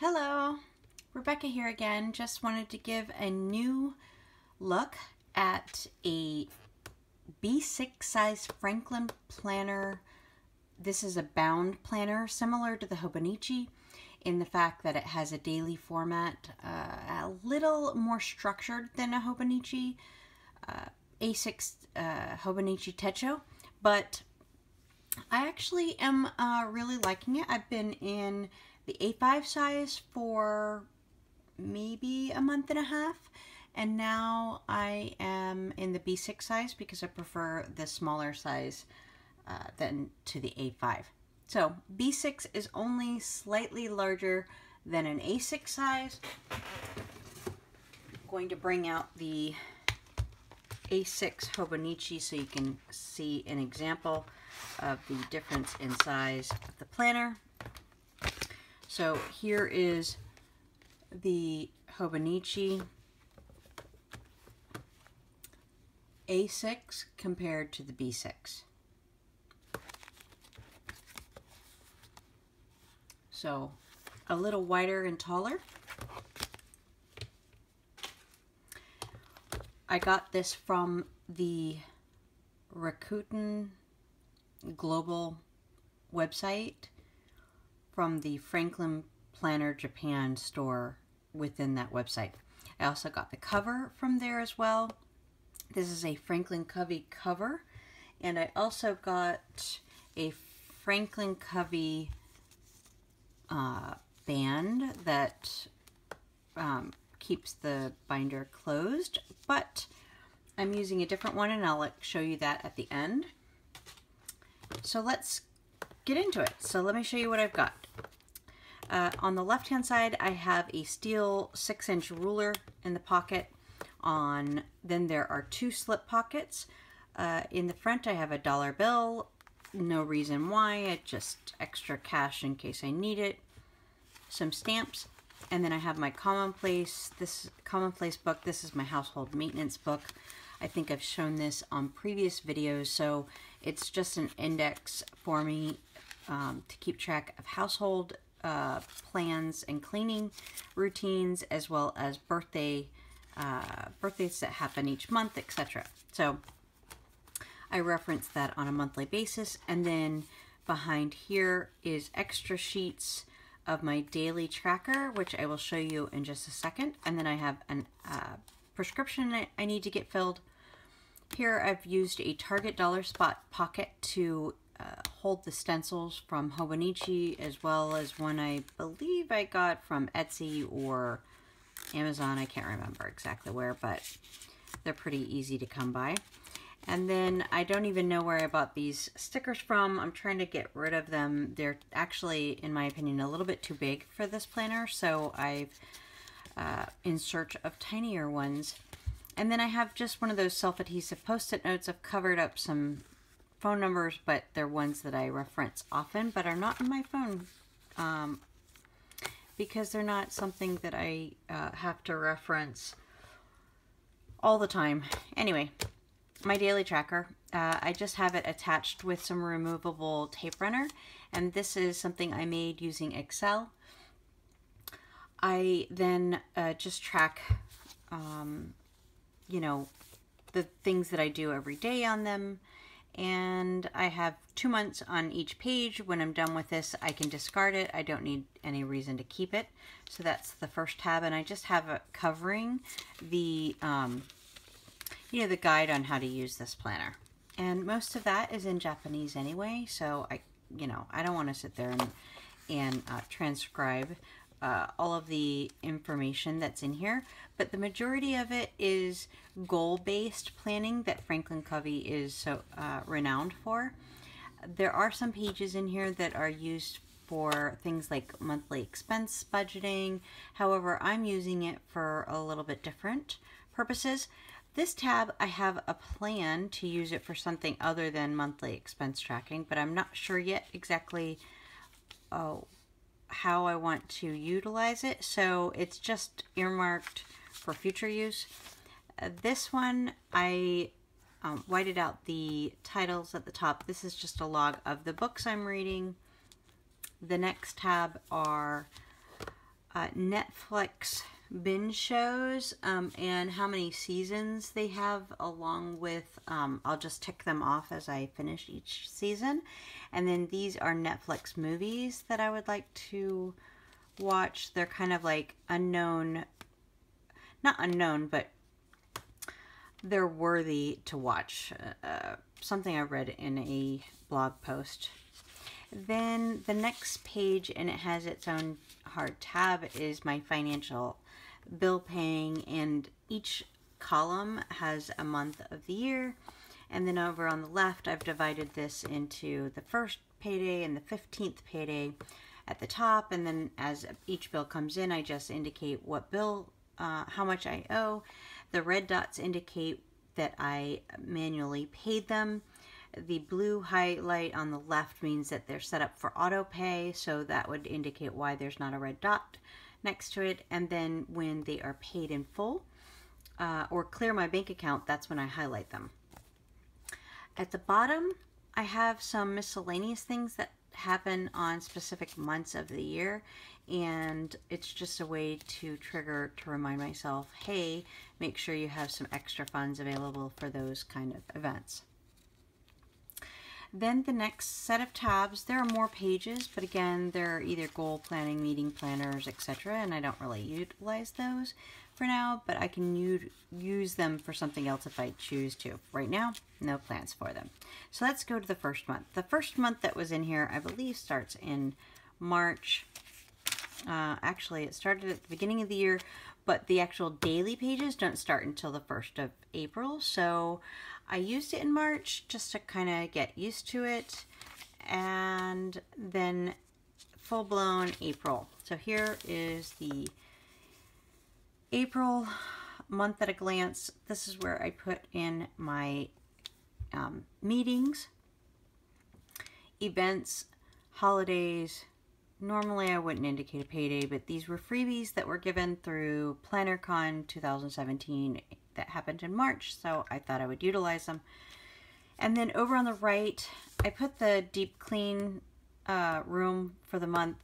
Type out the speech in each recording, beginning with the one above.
Hello, Rebecca here again. Just wanted to give a new look at a B6 size Franklin planner. This is a bound planner similar to the Hobonichi in the fact that it has a daily format, a little more structured than a Hobonichi, A6 Hobonichi Techo, but I actually am really liking it. I've been in the A5 size for maybe a month and a half, and now I am in the B6 size because I prefer the smaller size than to the A5. So B6 is only slightly larger than an A6 size. I'm going to bring out the A6 Hobonichi so you can see an example of the difference in size of the planner. So here is the Hobonichi A6 compared to the B6. So a little wider and taller. I got this from the Rakuten Global website from the Franklin Planner Japan store within that website. I also got the cover from there as well. This is a Franklin Covey cover, and I also got a Franklin Covey band that keeps the binder closed, but I'm using a different one, and I'll show you that at the end. So let's get into it. So let me show you what I've got. On the left hand side I have a steel 6-inch ruler in the pocket. Then there are two slip pockets. In the front I have a dollar bill, no reason why, just extra cash in case I need it, some stamps, and then I have my commonplace book. This is my household maintenance book. I think I've shown this on previous videos, so it's just an index for me to keep track of household plans and cleaning routines, as well as birthdays that happen each month, etc. So I reference that on a monthly basis, and then behind here is extra sheets of my daily tracker, which I will show you in just a second, and then I have a prescription I need to get filled. Here I've used a Target Dollar Spot pocket to hold the stencils from Hobonichi, as well as one I believe I got from Etsy or Amazon. I can't remember exactly where, but they're pretty easy to come by. And then I don't even know where I bought these stickers from. I'm trying to get rid of them. They're actually, in my opinion, a little bit too big for this planner, so I've in search of tinier ones. And then I have just one of those self-adhesive post-it notes. I've covered up some phone numbers, but they're ones that I reference often, but are not in my phone because they're not something that I have to reference all the time. Anyway, my daily tracker, I just have it attached with some removable tape runner, and this is something I made using Excel. I then just track you know, the things that I do every day on them, and I have 2 months on each page. When I'm done with this, I can discard it. I don't need any reason to keep it. So that's the first tab, and I just have it covering the you know, the guide on how to use this planner, and most of that is in Japanese anyway, so I don't want to sit there and transcribe all of the information that's in here, but the majority of it is goal-based planning that Franklin Covey is so renowned for. There are some pages in here that are used for things like monthly expense budgeting. However, I'm using it for a little bit different purposes. This tab, I have a plan to use it for something other than monthly expense tracking, but I'm not sure yet exactly how I want to utilize it, so it's just earmarked for future use. This one, I whited out the titles at the top. This is just a log of the books I'm reading. The next tab are Netflix binge shows and how many seasons they have, along with, I'll just tick them off as I finish each season. And then these are Netflix movies that I would like to watch. They're kind of like unknown, not unknown, but they're worthy to watch. Something I read in a blog post. Then the next page, and it has its own hard tab, is my financial bill paying, and each column has a month of the year. And then over on the left, I've divided this into the first payday and the 15th payday at the top, and then as each bill comes in, I just indicate what bill, how much I owe. The red dots indicate that I manually paid them. The blue highlight on the left means that they're set up for auto pay, so that would indicate why there's not a red dot next to it. And then when they are paid in full or clear my bank account, that's when I highlight them. At the bottom, I have some miscellaneous things that happen on specific months of the year, and it's just a way to trigger to remind myself, hey, make sure you have some extra funds available for those kind of events. Then the next set of tabs, there are more pages, but again, they're either goal planning, meeting planners, etc., and I don't really utilize those for now, but I can use them for something else if I choose to. Right now, no plans for them. So let's go to the first month. The first month that was in here, I believe, starts in March. Actually, it started at the beginning of the year, but the actual daily pages don't start until the 1st of April, so I used it in March just to kind of get used to it, and then full-blown April. So here is the April month at a glance. This is where I put in my meetings, events, holidays. Normally I wouldn't indicate a payday, but these were freebies that were given through PlannerCon 2017 that happened in March, so I thought I would utilize them. And then over on the right, I put the deep clean room for the month.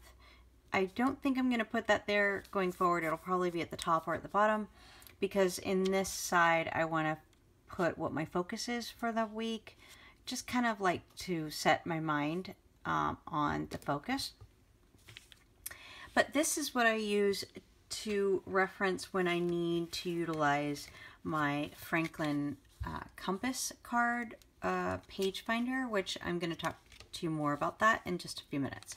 I don't think I'm going to put that there going forward. It'll probably be at the top or at the bottom, because in this side I want to put what my focus is for the week, just kind of like to set my mind on the focus. But this is what I use to reference when I need to utilize my Franklin compass card page finder, which I'm going to talk to you more about that in just a few minutes.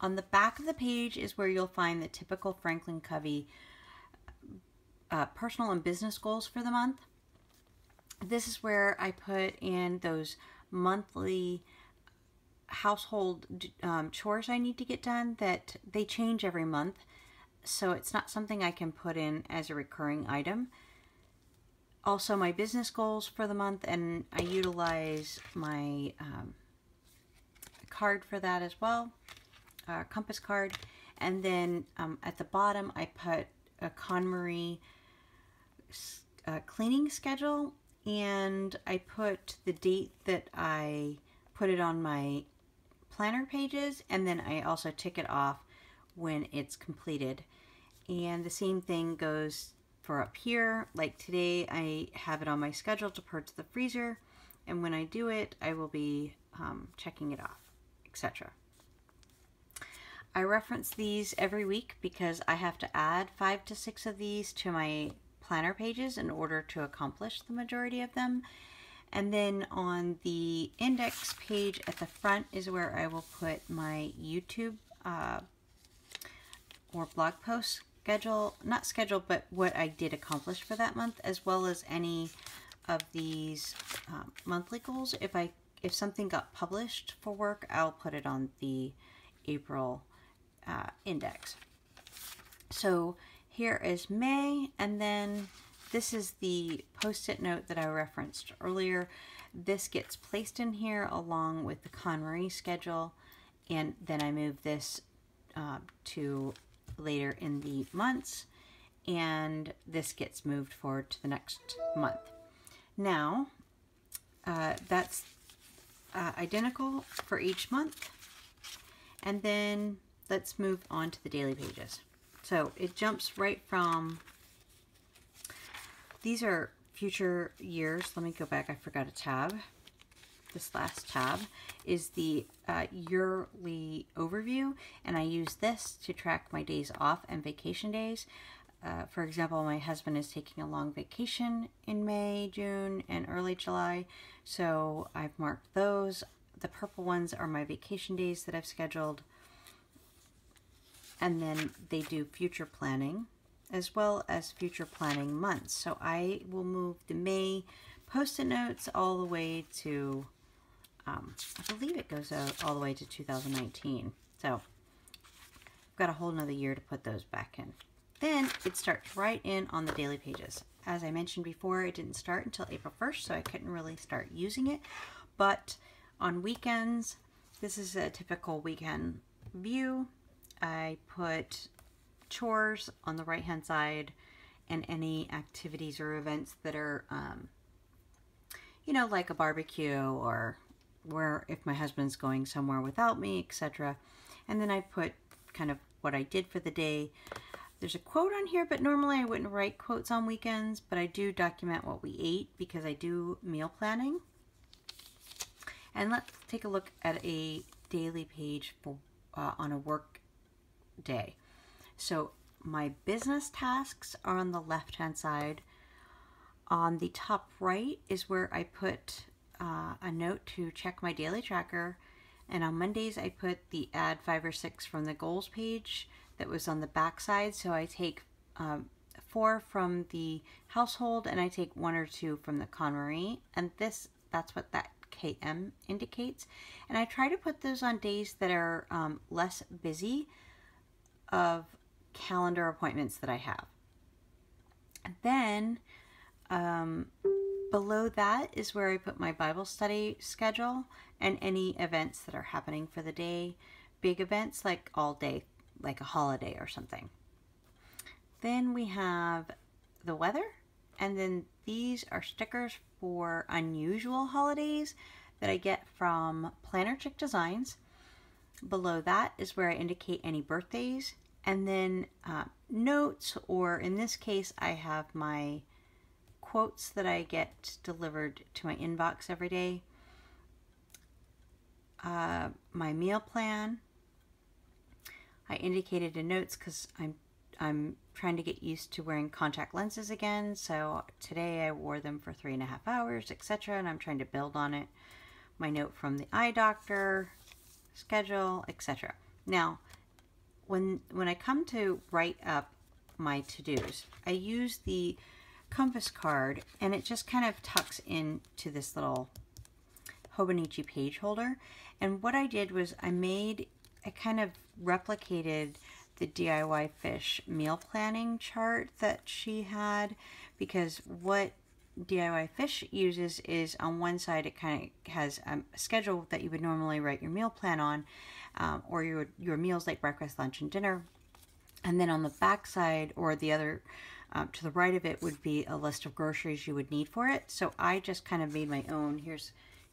On the back of the page is where you'll find the typical Franklin Covey personal and business goals for the month. This is where I put in those monthly household chores I need to get done, that they change every month, so it's not something I can put in as a recurring item. Also my business goals for the month, and I utilize my card for that as well, compass card. And then at the bottom I put a KonMari cleaning schedule, and I put the date that I put it on my planner pages, and then I also tick it off when it's completed. And the same thing goes for up here. Like today I have it on my schedule to purge the freezer, and when I do it I will be checking it off, etc. I reference these every week because I have to add 5 to 6 of these to my planner pages in order to accomplish the majority of them. And then on the index page at the front is where I will put my YouTube or blog post schedule, not schedule, but what I did accomplish for that month, as well as any of these monthly goals. If something got published for work, I'll put it on the April index. So here is May, and then this is the post-it note that I referenced earlier. This gets placed in here along with the KonMari schedule, and then I move this to later in the months, and this gets moved forward to the next month. Now, that's identical for each month, and then let's move on to the daily pages. So it jumps right from, these are future years. Let me go back. I forgot a tab. This last tab is the yearly overview, and I use this to track my days off and vacation days. For example, my husband is taking a long vacation in May, June, and early July, so I've marked those. The purple ones are my vacation days that I've scheduled, and then they do future planning as well as future planning months. So I will move the May Post-it notes all the way to, I believe it goes out all the way to 2019. So I've got a whole nother year to put those back in. Then it starts right in on the daily pages. As I mentioned before, it didn't start until April 1st, so I couldn't really start using it. But on weekends, this is a typical weekend view. I put chores on the right hand side and any activities or events that are, you know, like a barbecue or where if my husband's going somewhere without me, etc. And then I put kind of what I did for the day. There's a quote on here, but normally I wouldn't write quotes on weekends, but I do document what we ate because I do meal planning. And let's take a look at a daily page for on a work day. So my business tasks are on the left hand side. On the top right is where I put a note to check my daily tracker, and on Mondays I put the add 5 or 6 from the goals page that was on the back side. So I take 4 from the household and I take 1 or 2 from the KonMari, and that's what that KM indicates. And I try to put those on days that are less busy of calendar appointments that I have. And then below that is where I put my Bible study schedule and any events that are happening for the day. Big events like all day, like a holiday or something. Then we have the weather, and then these are stickers for unusual holidays that I get from Planner Chick Designs. Below that is where I indicate any birthdays, and then notes, or in this case I have my quotes that I get delivered to my inbox every day. My meal plan, I indicated in notes because I'm trying to get used to wearing contact lenses again. So today I wore them for 3.5 hours, etc. And I'm trying to build on it. My note from the eye doctor, schedule, etc. Now, when I come to write up my to-dos, I use the compass card, and it just kind of tucks into this little Hobonichi page holder. And what I did was I kind of replicated the DIY Fish meal planning chart that she had, because what DIY Fish uses is on one side it kind of has a schedule that you would normally write your meal plan on, or your meals like breakfast, lunch, and dinner. And then on the back side, or the other to the right of it, would be a list of groceries you would need for it. So I just kind of made my own. Here's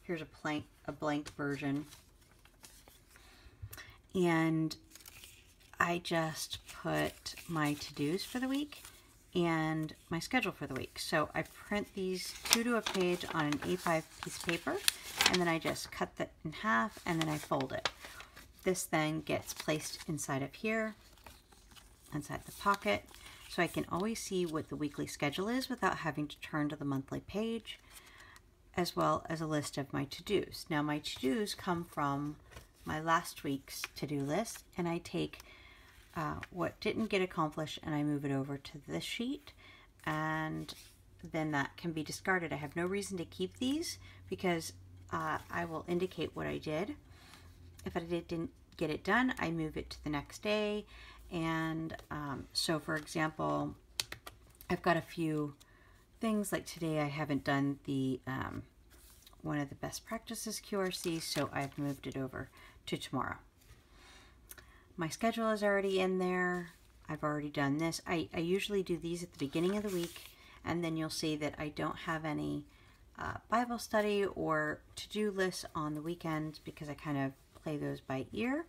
a blank version, and I just put my to-dos for the week and my schedule for the week. So I print these 2 to a page on an A5 piece of paper, and then I just cut that in half, and then I fold it. This then gets placed inside of here, inside the pocket, so I can always see what the weekly schedule is without having to turn to the monthly page, as well as a list of my to-dos. Now my to-dos come from my last week's to-do list, and I take what didn't get accomplished and I move it over to this sheet, and then that can be discarded. I have no reason to keep these because I will indicate what I did. If I didn't get it done, I move it to the next day. And so for example, I've got a few things like today I haven't done the one of the best practices QRC, so I've moved it over to tomorrow. My schedule is already in there. I've already done this. I usually do these at the beginning of the week, and then you'll see that I don't have any Bible study or to-do lists on the weekends because I kind of play those by ear.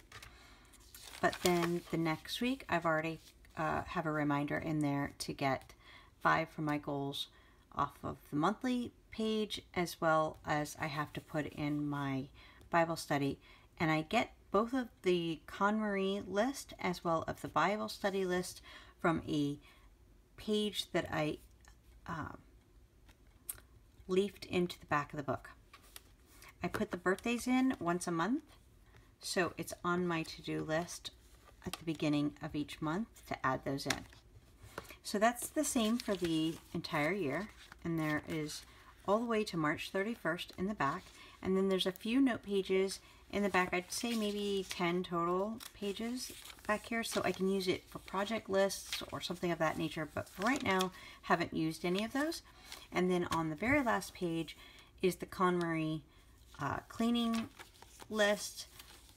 But then the next week, I've already have a reminder in there to get 5 for my goals off of the monthly page, as well as I have to put in my Bible study. And I get both of the KonMari list as well as the Bible study list from a page that I leafed into the back of the book. I put the birthdays in once a month, so it's on my to-do list at the beginning of each month to add those in. So that's the same for the entire year, and there is all the way to March 31st in the back, and then there's a few note pages in the back. I'd say maybe 10 total pages back here, so I can use it for project lists or something of that nature, but for right now, haven't used any of those. And then on the very last page is the KonMari cleaning list,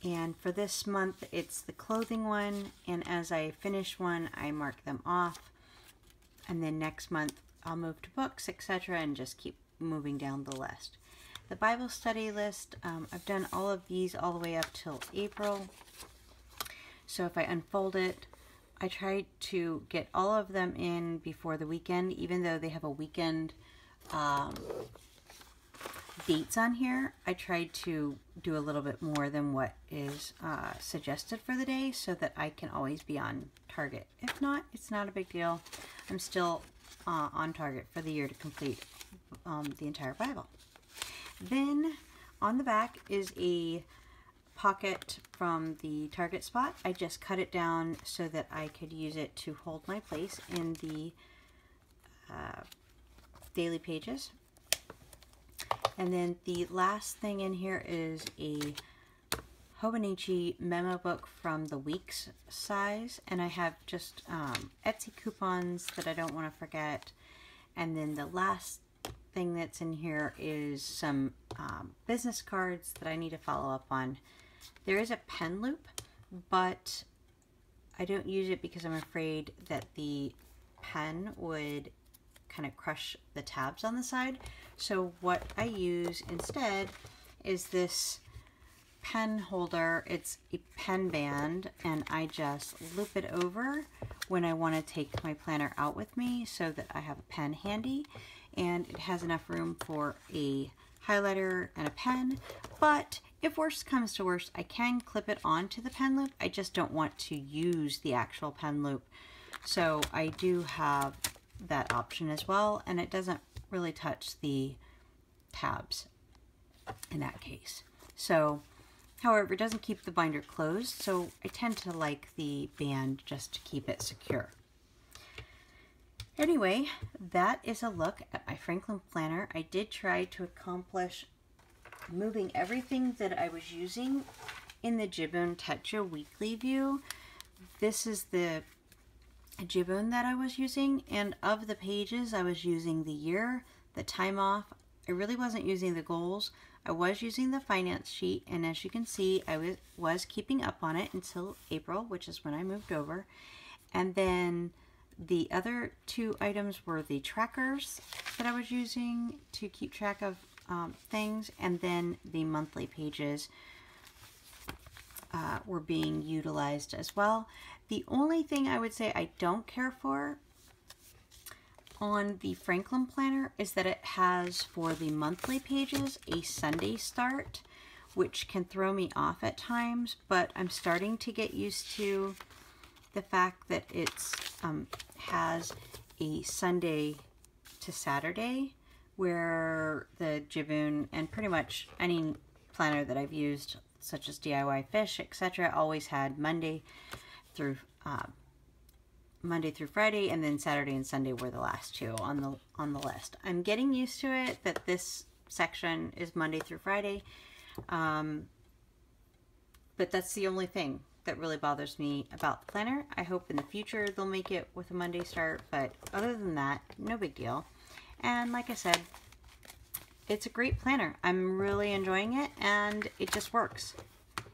and for this month it's the clothing one, and as I finish one I mark them off, and then next month I'll move to books, etc., and just keep moving down the list. The Bible study list, I've done all of these all the way up till April, so if I unfold it, I try to get all of them in before the weekend, even though they have a weekend dates on here. I tried to do a little bit more than what is suggested for the day so that I can always be on target. If not, it's not a big deal. I'm still on target for the year to complete the entire Bible. Then on the back is a pocket from the Target spot. I just cut it down so that I could use it to hold my place in the daily pages. And then the last thing in here is a Hobonichi memo book from the week's size, and I have just Etsy coupons that I don't want to forget. And then the last thing that's in here is some business cards that I need to follow up on. There is a pen loop, but I don't use it because I'm afraid that the pen would kind of crush the tabs on the side. So what I use instead is this pen holder. It's a pen band, and I just loop it over when I want to take my planner out with me so that I have a pen handy, and it has enough room for a highlighter and a pen. But if worst comes to worst, I can clip it onto the pen loop. I just don't want to use the actual pen loop, so I do have that option as well, and it doesn't really touch the tabs in that case. So however, it doesn't keep the binder closed, so I tend to like the band just to keep it secure. Anyway, that is a look at my Franklin planner. I did try to accomplish moving everything that I was using in the Jibun Techa weekly view. This is the Jibun that I was using, and of the pages I was using the year, the time off. I really wasn't using the goals. I was using the finance sheet, and as you can see, I was keeping up on it until April, which is when I moved over. And then the other two items were the trackers that I was using to keep track of things, and then the monthly pages were being utilized as well. The only thing I would say I don't care for on the Franklin planner is that it has for the monthly pages a Sunday start, which can throw me off at times, but I'm starting to get used to the fact that it's has a Sunday to Saturday, where the Jibun and pretty much any planner that I've used, such as DIY Fish, etc., always had Monday through Friday, and then Saturday and Sunday were the last two on the list. I'm getting used to it that this section is Monday through Friday, but that's the only thing that really bothers me about the planner. I hope in the future they'll make it with a Monday start, but other than that, no big deal. And like I said, it's a great planner. I'm really enjoying it, and it just works.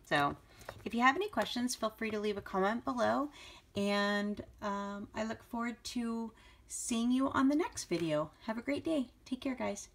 So if you have any questions, feel free to leave a comment below, and I look forward to seeing you on the next video. Have a great day. Take care, guys.